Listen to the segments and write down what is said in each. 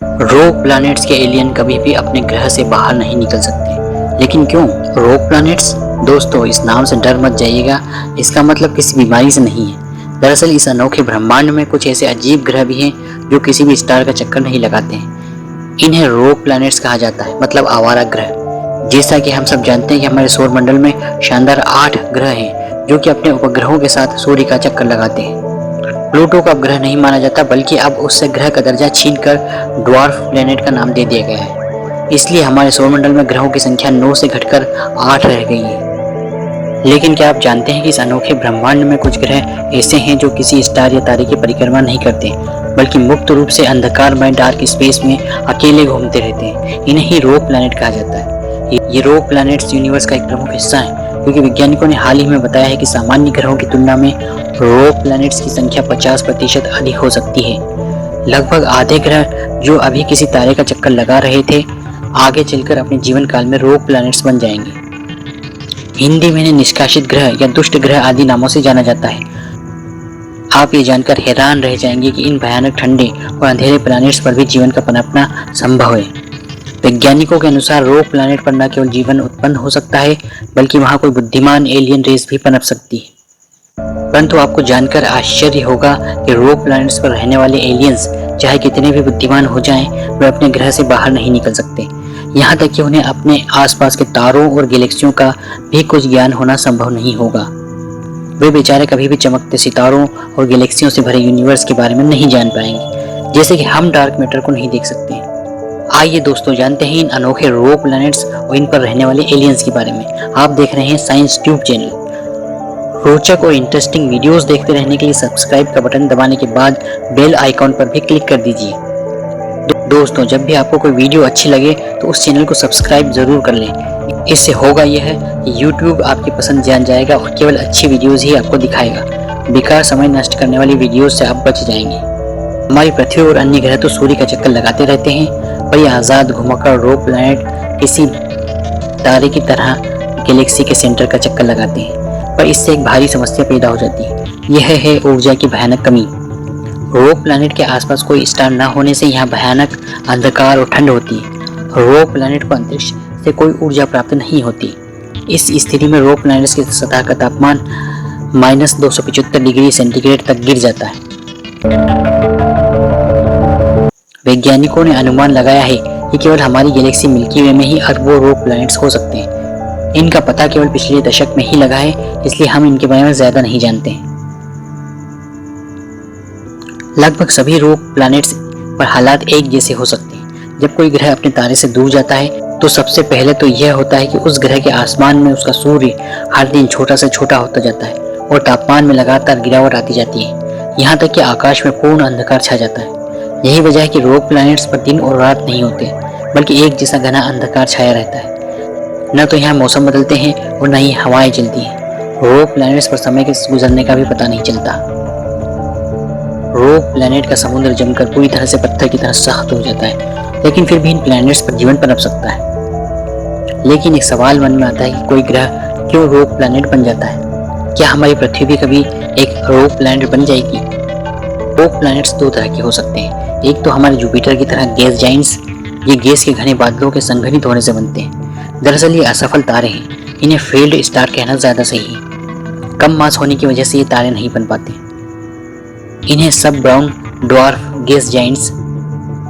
रोग प्लैनेट्स के एलियन कभी भी अपने ग्रह से बाहर नहीं निकल सकते। लेकिन क्यों रोग प्लैनेट्स? दोस्तों, इस नाम से डर मत जाइएगा, इसका मतलब किसी बीमारी से नहीं है। दरअसल इस अनोखे ब्रह्मांड में कुछ ऐसे अजीब ग्रह भी हैं जो किसी भी स्टार का चक्कर नहीं लगाते हैं। इन्हें रोग प्लैनेट्स कहा जाता है, मतलब आवारा ग्रह। जैसा कि हम सब जानते हैं कि हमारे सौर मंडल में शानदार 8 ग्रह हैं जो कि अपने उपग्रहों के साथ सूर्य का चक्कर लगाते हैं। प्लूटो को अब ग्रह नहीं माना जाता, बल्कि अब उससे ग्रह का दर्जा छीनकर ड्वार्फ प्लेनेट का नाम दे दिया गया है। इसलिए हमारे सौरमंडल में ग्रहों की संख्या 9 से घटकर 8 रह गई है। लेकिन क्या आप जानते हैं कि इस अनोखे ब्रह्मांड में कुछ ग्रह ऐसे हैं जो किसी स्टार या तारे की परिक्रमा नहीं करते, बल्कि मुक्त रूप से अंधकारमय डार्क स्पेस में अकेले घूमते रहते हैं। इन्हें ही रोग प्लैनेट कहा जाता है। ये रोग प्लैनेट्स यूनिवर्स का एक प्रमुख हिस्सा है, क्योंकि वैज्ञानिकों ने हाल ही में बताया है कि सामान्य ग्रहों की तुलना में रोग प्लैनेट्स की संख्या 50% अधिक हो सकती है। लगभग आधे ग्रह जो अभी किसी तारे का चक्कर लगा रहे थे, आगे चलकर अपने जीवन काल में रोग प्लैनेट्स बन जाएंगे। हिंदी में इन्हें निष्कासित ग्रह या दुष्ट ग्रह आदि नामों से जाना जाता है। आप ये जानकर हैरान रह जाएंगे कि इन भयानक ठंडे और अंधेरे प्लैनेट्स पर भी जीवन का पनपना संभव है। वैज्ञानिकों के अनुसार रोग प्लैनेट पर न केवल जीवन उत्पन्न हो सकता है, बल्कि वहां कोई बुद्धिमान एलियन रेस भी पनप सकती है। परंतु आपको जानकर आश्चर्य होगा कि रोग प्लैनेट्स पर रहने वाले एलियंस चाहे कितने भी बुद्धिमान हो जाएं, वे अपने ग्रह से बाहर नहीं निकल सकते। यहाँ तक कि उन्हें अपने आसपास के तारों और गैलेक्सियों का भी कुछ ज्ञान होना संभव नहीं होगा। वे बेचारे कभी भी चमकते सितारों और गैलेक्सियों से भरे यूनिवर्स के बारे में नहीं जान पाएंगे, जैसे कि हम डार्क मैटर को नहीं देख सकते। आइए दोस्तों, जानते हैं इन अनोखे रोग प्लैनेट्स और इन पर रहने वाले एलियंस के बारे में। आप देख रहे हैं साइंस ट्यूब चैनल। रोचक और इंटरेस्टिंग वीडियोस देखते रहने के लिए सब्सक्राइब का बटन दबाने के बाद बेल आइकॉन पर भी क्लिक कर दीजिए। दोस्तों, जब भी आपको कोई वीडियो अच्छी लगे तो उस चैनल को सब्सक्राइब जरूर कर लें। इससे होगा यह है कि YouTube आपकी पसंद जान जाएगा और केवल अच्छी वीडियोस ही आपको दिखाएगा। बेकार समय नष्ट करने वाली वीडियोस से आप बच जाएंगे। हमारी पृथ्वी और अन्य ग्रह तो सूर्य का चक्कर लगाते रहते हैं, पर यह आज़ाद घुमाकर रोग प्लैनेट किसी तारे की तरह गैलेक्सी के सेंटर का चक्कर लगाते हैं। पर इससे एक भारी समस्या पैदा हो जाती है। यह है ऊर्जा की भयानक कमी। रोग प्लैनेट के आसपास कोई स्टार न होने से यहाँ भयानक अंधकार और ठंड होती है। रोग प्लैनेट को अंतरिक्ष से कोई ऊर्जा प्राप्त नहीं होती। इस स्थिति में रोग प्लैनेट्स की सतह का तापमान -275 डिग्री सेंटीग्रेड तक गिर जाता है। वैज्ञानिकों ने अनुमान लगाया है कि केवल हमारी गैलेक्सी मिल्की वे में ही अरबों रोग प्लैनेट्स हो सकते हैं। इनका पता केवल पिछले दशक में ही लगा है, इसलिए हम इनके बारे में ज्यादा नहीं जानते हैं। लगभग सभी रोग प्लैनेट्स पर हालात एक जैसे हो सकते हैं। जब कोई ग्रह अपने तारे से दूर जाता है तो सबसे पहले तो यह होता है कि उस ग्रह के आसमान में उसका सूर्य हर दिन छोटा से छोटा होता जाता है और तापमान में लगातार गिरावट आती जाती है, यहाँ तक कि आकाश में पूर्ण अंधकार छा जाता है। यही वजह है कि रोग प्लैनेट्स पर दिन और रात नहीं होते, बल्कि एक जैसा घना अंधकार छाया रहता है। न तो यहाँ मौसम बदलते हैं और न ही हवाएं चलती हैं। रोग प्लैनेट्स पर समय के गुजरने का भी पता नहीं चलता। रोग प्लैनेट का समुद्र जमकर पूरी तरह से पत्थर की तरह सख्त हो जाता है, लेकिन फिर भी इन प्लैनेट्स पर जीवन पनप सकता है। लेकिन एक सवाल मन में आता है कि कोई ग्रह क्यों रोग प्लैनेट बन जाता है? क्या हमारी पृथ्वी भी कभी एक रोग प्लैनेट बन जाएगी? रोग प्लैनेट्स दो तरह के हो सकते हैं। एक तो हमारे जुपिटर की तरह गैस जाइंट्स, ये गैस के घने बादलों के संघनित होने से बनते हैं। दरअसल ये असफल तारे हैं, इन्हें फेल्ड स्टार कहना ज्यादा सही है। कम मास होने की वजह से ये तारे नहीं बन पाते। इन्हें सब ब्राउन ड्वार्फ गैस जाइंट्स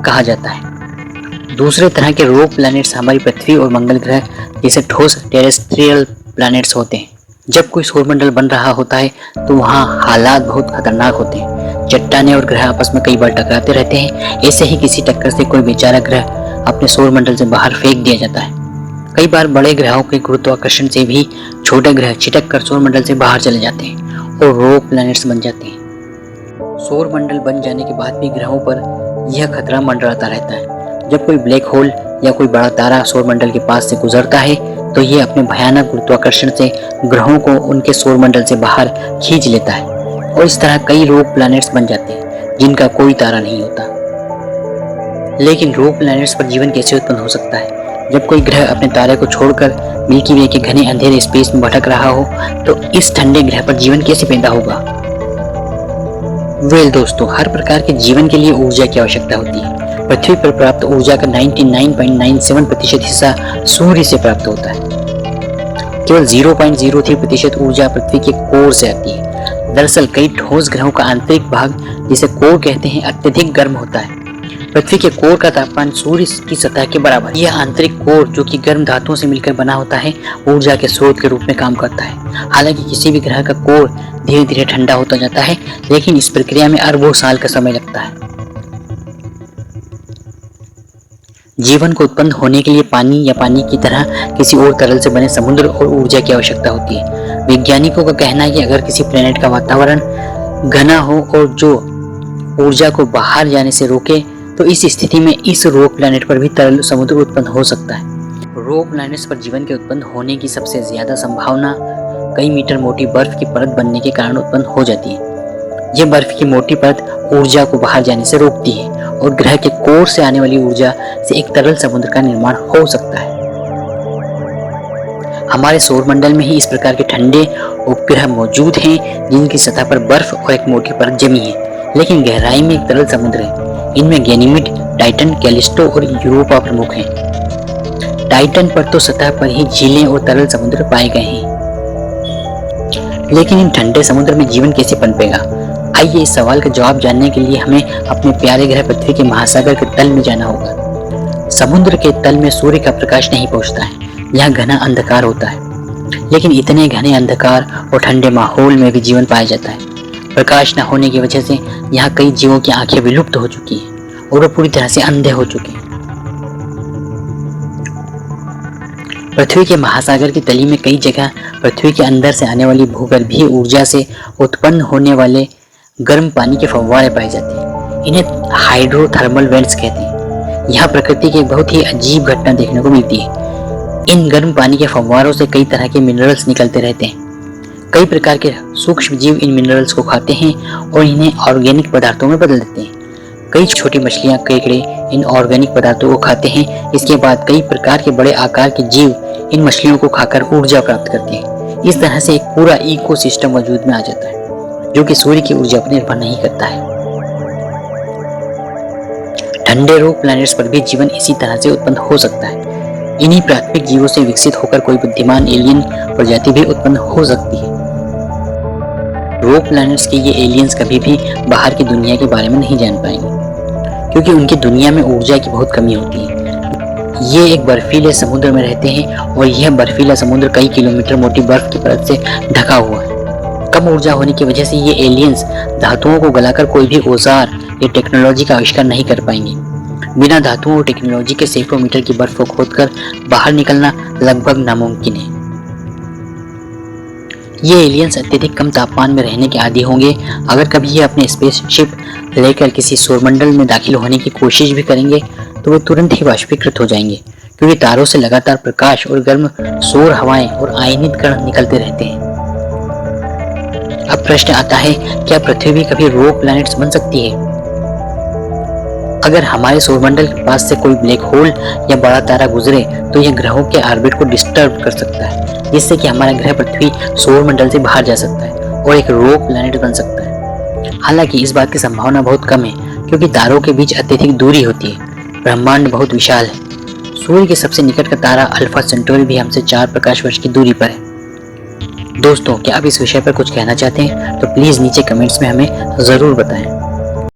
कहा जाता है। दूसरे तरह के रोग प्लैनेट्स हमारी पृथ्वी और मंगल ग्रह जैसे ठोस टेरेस्ट्रियल प्लैनेट्स होते हैं। जब कोई सौरमंडल बन रहा होता है तो वहाँ हालात बहुत खतरनाक होते हैं। चट्टानें और ग्रह आपस में कई बार टकराते रहते हैं। ऐसे ही किसी टक्कर से कोई बेचारा ग्रह अपने सौरमंडल से बाहर फेंक दिया जाता है। कई बार बड़े ग्रहों के गुरुत्वाकर्षण से भी छोटे ग्रह छिटक कर सौरमंडल से बाहर चले जाते हैं और रोग प्लैनेट्स बन जाते हैं। सौरमंडल बन जाने के बाद भी ग्रहों पर यह खतरा मंडराता रहता है। जब कोई ब्लैक होल या कोई बड़ा तारा सौरमंडल के पास से गुजरता है तो यह अपने भयानक गुरुत्वाकर्षण से ग्रहों को उनके सौरमंडल से बाहर खींच लेता है और इस तरह कई रोग प्लैनेट्स बन जाते हैं जिनका कोई तारा नहीं होता। लेकिन रोग प्लैनेट्स पर जीवन कैसे उत्पन्न हो सकता है? जब कोई ग्रह अपने तारे को छोड़कर मिल्की वे के घने अंधेरे स्पेस में भटक रहा हो तो इस ठंडे ग्रह पर जीवन कैसे पैदा होगा? दोस्तों, हर प्रकार के जीवन के लिए ऊर्जा की आवश्यकता होती है। पृथ्वी पर प्राप्त ऊर्जा का 99.97% हिस्सा सूर्य से प्राप्त होता है। केवल 0.03% ऊर्जा पृथ्वी के कोर से आती है। दरअसल कई ठोस ग्रहों का आंतरिक भाग, जिसे कोर कहते हैं, अत्यधिक गर्म होता है। पृथ्वी के कोर का तापमान सूर्य की सतह के बराबर है। यह आंतरिक कोर, जो कि गर्म धातुओं से मिलकर बना होता है, ऊर्जा के स्रोत के रूप में काम करता है। हालांकि किसी भी ग्रह का कोर धीरे धीरे ठंडा होता जाता है, लेकिन इस प्रक्रिया में अरबों साल का समय लगता है। जीवन को उत्पन्न होने के लिए पानी या पानी की तरह किसी और तरल से बने समुद्र और ऊर्जा की आवश्यकता होती है। वैज्ञानिकों का कहना है कि अगर किसी प्लेनेट का वातावरण घना हो और जो ऊर्जा को बाहर जाने से रोके, तो इस स्थिति में इस रोक प्लैनेट पर भी तरल समुद्र उत्पन्न हो सकता है। रोक प्लैनेट्स पर जीवन के उत्पन्न होने की सबसे ज्यादा संभावना कई मीटर मोटी बर्फ की परत बनने के कारण उत्पन्न हो जाती है। यह बर्फ की मोटी परत ऊर्जा को बाहर जाने से रोकती है और ग्रह के कोर से आने वाली ऊर्जा से एक तरल समुद्र का निर्माण हो सकता है। हमारे सौरमंडल में ही इस प्रकार के ठंडे उपग्रह मौजूद हैं, जिनकी सतह पर बर्फ और एक मोटी परत जमी है, लेकिन गहराई में एक तरल समुद्र है। इनमें गैनीमीड, टाइटन, कैलिस्टो और यूरोपा प्रमुख हैं। टाइटन पर तो सतह पर ही झीलें और तरल समुद्र पाए गए हैं, लेकिन इन ठंडे समुद्र में जीवन कैसे पनपेगा? आइए इस सवाल का जवाब जानने के लिए हमें अपने प्यारे ग्रह पृथ्वी के महासागर के तल में जाना होगा। समुद्र के तल में सूर्य का प्रकाश नहीं पहुंचता है, यहाँ घना अंधकार होता है, लेकिन इतने घने अंधकार और ठंडे माहौल में भी जीवन पाया जाता है। प्रकाश न होने की वजह से यहाँ कई जीवों की आंखें विलुप्त हो चुकी हैं और वो पूरी तरह से अंधे हो चुके हैं। पृथ्वी के महासागर की तली में कई जगह पृथ्वी के अंदर से आने वाली भूगर्भीय ऊर्जा से उत्पन्न होने वाले गर्म पानी के फव्वारे पाए जाते हैं। इन्हें हाइड्रोथर्मल वेंट्स कहते हैं। यहाँ प्रकृति की एक बहुत ही अजीब घटना देखने को मिलती है। इन गर्म पानी के फव्वारों से कई तरह के मिनरल्स निकलते रहते हैं। कई प्रकार के सूक्ष्म जीव इन मिनरल्स को खाते हैं और इन्हें ऑर्गेनिक पदार्थों में बदल देते हैं। कई छोटी मछलियां, केकड़े इन ऑर्गेनिक पदार्थों को खाते हैं। इसके बाद कई प्रकार के बड़े आकार के जीव इन मछलियों को खाकर ऊर्जा प्राप्त करते हैं। इस तरह से एक पूरा इकोसिस्टम वजूद में आ जाता है, जो कि सूर्य की ऊर्जा पर निर्भर नहीं करता है। ठंडे रोक प्लैनेट्स पर भी जीवन इसी तरह से उत्पन्न हो सकता है। इन्हीं प्राथमिक जीवों से विकसित होकर कोई बुद्धिमान एलियन प्रजाति भी उत्पन्न हो सकती है। रोक प्लैनेट्स के ये एलियंस कभी भी बाहर की दुनिया के बारे में नहीं जान पाएंगे, क्योंकि उनकी दुनिया में ऊर्जा की बहुत कमी होती है। ये एक बर्फीले समुद्र में रहते हैं और यह बर्फीला समुद्र कई किलोमीटर मोटी बर्फ की परत से ढका हुआ है। कम ऊर्जा होने की वजह से ये एलियंस धातुओं को गलाकर कोई भी औजार या टेक्नोलॉजी का आविष्कार नहीं कर पाएंगे। बिना धातुओं और टेक्नोलॉजी के सैकड़ों मीटर की बर्फ को खोदकर बाहर निकलना लगभग नामुमकिन है। ये एलियंस अत्यधिक कम तापमान में रहने के आदी होंगे। अगर कभी ये अपने स्पेसशिप लेकर किसी सौरमंडल में दाखिल होने की कोशिश भी करेंगे, तो वे तुरंत ही वाष्पीकृत हो जाएंगे, क्योंकि तारों से लगातार प्रकाश और गर्म सौर हवाएं और आयनित कण निकलते रहते हैं। अब प्रश्न आता है, क्या पृथ्वी भी कभी रोक प्लैनेट्स बन सकती है? अगर हमारे सौरमंडल के पास से कोई ब्लैक होल या बड़ा तारा गुजरे, तो यह ग्रहों के ऑर्बिट को डिस्टर्ब कर सकता है, जिससे कि हमारा ग्रह पृथ्वी सौरमंडल से बाहर जा सकता है और एक रोक प्लैनेट बन सकता है। हालांकि इस बात की संभावना बहुत कम है, क्योंकि तारों के बीच अत्यधिक दूरी होती है। ब्रह्मांड बहुत विशाल है। सूर्य के सबसे निकट का तारा अल्फा सेंटोरी भी हमसे 4 प्रकाश वर्ष की दूरी पर है। दोस्तों, क्या आप इस विषय पर कुछ कहना चाहते हैं? तो प्लीज नीचे कमेंट्स में हमें जरूर बताएं।